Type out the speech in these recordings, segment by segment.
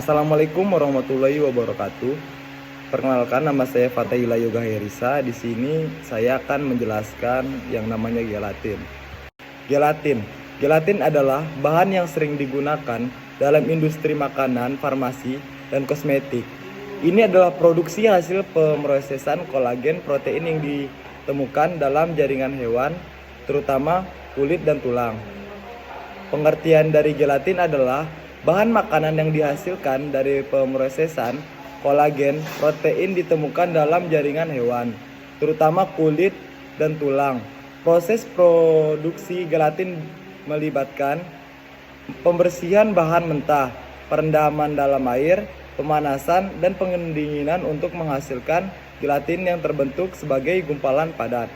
Assalamualaikum warahmatullahi wabarakatuh. Perkenalkan, nama saya Fatahila Yoga Herisa. Di sini saya akan menjelaskan yang namanya gelatin. Gelatin adalah bahan yang sering digunakan dalam industri makanan, farmasi, dan kosmetik. Ini adalah produksi hasil pemrosesan kolagen protein yang ditemukan dalam jaringan hewan, terutama kulit dan tulang. Pengertian dari gelatin adalah bahan makanan yang dihasilkan dari pemrosesan kolagen protein ditemukan dalam jaringan hewan, terutama kulit dan tulang. Proses produksi gelatin melibatkan pembersihan bahan mentah, perendaman dalam air, pemanasan, dan pendinginan untuk menghasilkan gelatin yang terbentuk sebagai gumpalan padat.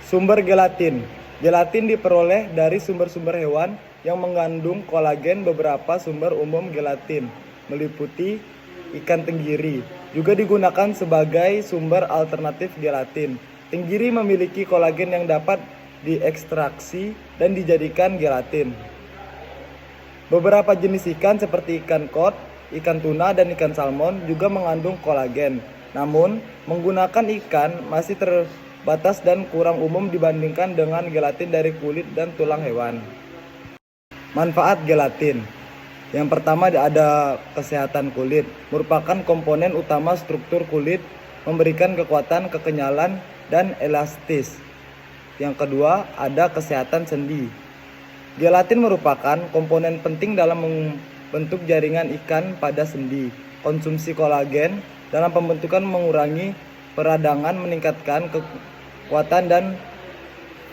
Sumber gelatin. Gelatin diperoleh dari sumber-sumber hewan yang mengandung kolagen. Beberapa sumber umum gelatin meliputi ikan tenggiri, juga digunakan sebagai sumber alternatif gelatin. Tenggiri memiliki kolagen yang dapat diekstraksi dan dijadikan gelatin. Beberapa jenis ikan seperti ikan kod, ikan tuna, dan ikan salmon juga mengandung kolagen. Namun, menggunakan ikan masih terbatas dan kurang umum dibandingkan dengan gelatin dari kulit dan tulang hewan. Manfaat gelatin. Yang pertama ada kesehatan kulit, merupakan komponen utama struktur kulit, memberikan kekuatan, kekenyalan, dan elastis. Yang kedua ada kesehatan sendi. Gelatin merupakan komponen penting dalam membentuk jaringan ikan pada sendi. Konsumsi kolagen dalam pembentukan mengurangi peradangan, meningkatkan kekuatan dan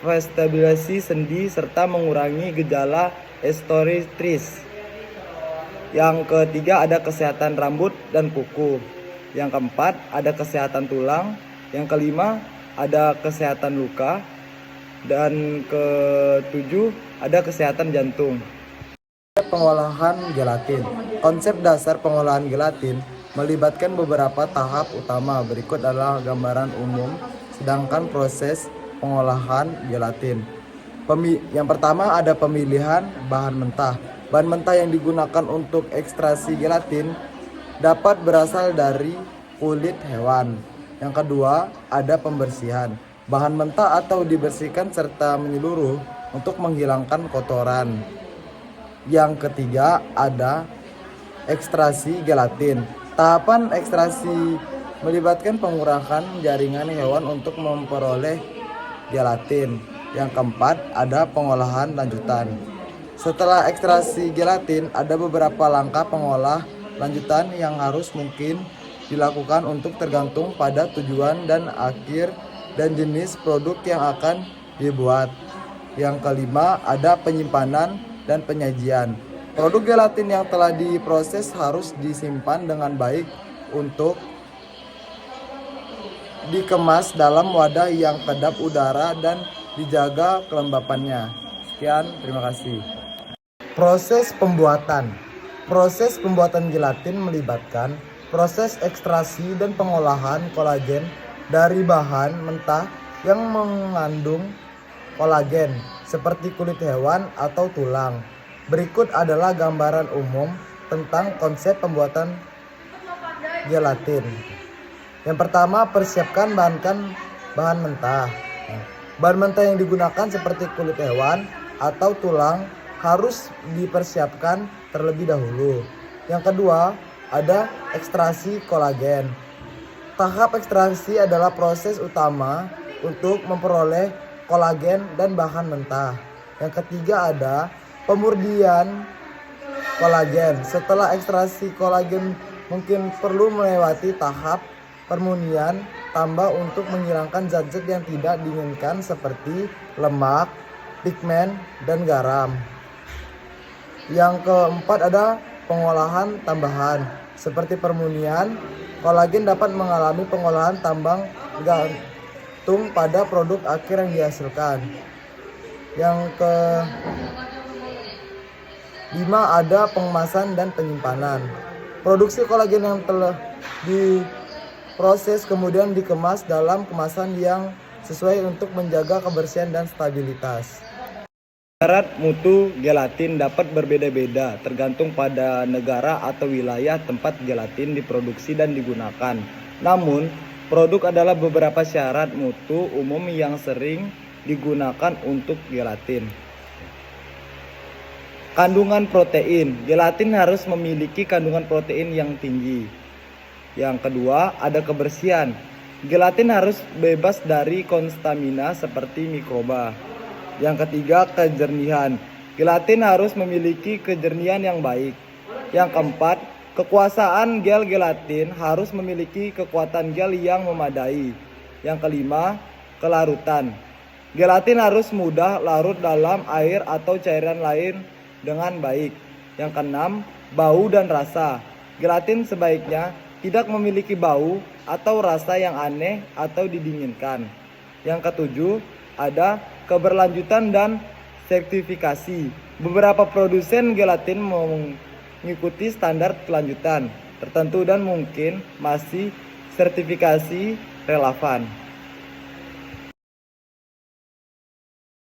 stabilisasi sendi, serta mengurangi gejala osteoartritis. Yang ketiga ada kesehatan rambut dan kuku. Yang keempat ada kesehatan tulang. Yang kelima ada kesehatan luka. Dan ketujuh ada kesehatan jantung. Pengolahan gelatin. Konsep dasar pengolahan gelatin melibatkan beberapa tahap utama. Berikut adalah gambaran umum sedangkan proses pengolahan gelatin. Yang pertama ada pemilihan bahan mentah. Bahan mentah yang digunakan untuk ekstraksi gelatin dapat berasal dari kulit hewan. Yang kedua ada pembersihan. Bahan mentah atau dibersihkan serta menyeluruh untuk menghilangkan kotoran. Yang ketiga ada ekstraksi gelatin. Tahapan ekstraksi melibatkan pengurangan jaringan hewan untuk memperoleh gelatin. Yang keempat ada pengolahan lanjutan. Setelah ekstraksi gelatin ada beberapa langkah pengolah lanjutan yang harus mungkin dilakukan untuk tergantung pada tujuan dan akhir dan jenis produk yang akan dibuat. Yang kelima ada penyimpanan dan penyajian. Produk gelatin yang telah diproses harus disimpan dengan baik untuk dikemas dalam wadah yang kedap udara dan dijaga kelembapannya. Sekian, terima kasih. Proses pembuatan. Proses pembuatan gelatin melibatkan proses ekstraksi dan pengolahan kolagen dari bahan mentah yang mengandung kolagen seperti kulit hewan atau tulang. Berikut adalah gambaran umum tentang konsep pembuatan gelatin. Yang pertama, persiapkan bahan mentah. Bahan mentah yang digunakan seperti kulit hewan atau tulang harus dipersiapkan terlebih dahulu. Yang kedua, ada ekstraksi kolagen. Tahap ekstraksi adalah proses utama untuk memperoleh kolagen dan bahan mentah. Yang ketiga ada pemurnian kolagen. Setelah ekstraksi kolagen mungkin perlu melewati tahap permurnian tambah untuk menghilangkan zat-zat yang tidak diinginkan seperti lemak, pigmen, dan garam. Yang keempat ada pengolahan tambahan. Seperti permurnian, kolagen dapat mengalami pengolahan tambang gantung pada produk akhir yang dihasilkan. Yang kelima ada pengemasan dan penyimpanan. Produksi kolagen yang telah diproses kemudian dikemas dalam kemasan yang sesuai untuk menjaga kebersihan dan stabilitas. Syarat mutu gelatin dapat berbeda-beda tergantung pada negara atau wilayah tempat gelatin diproduksi dan digunakan. Namun, produk adalah beberapa syarat mutu umum yang sering digunakan untuk gelatin. Kandungan protein. Gelatin harus memiliki kandungan protein yang tinggi. Yang kedua, ada kebersihan. Gelatin harus bebas dari konstamina seperti mikroba. Yang ketiga, kejernihan. Gelatin harus memiliki kejernihan yang baik. Yang keempat, kekuasaan gel gelatin harus memiliki kekuatan gel yang memadai. Yang kelima, kelarutan. Gelatin harus mudah larut dalam air atau cairan lain dengan baik. Yang keenam, bau dan rasa. Gelatin sebaiknya tidak memiliki bau atau rasa yang aneh atau didinginkan. Yang ketujuh, ada keberlanjutan dan sertifikasi. Beberapa produsen gelatin mengikuti standar kelanjutan tertentu dan mungkin masih sertifikasi relevan.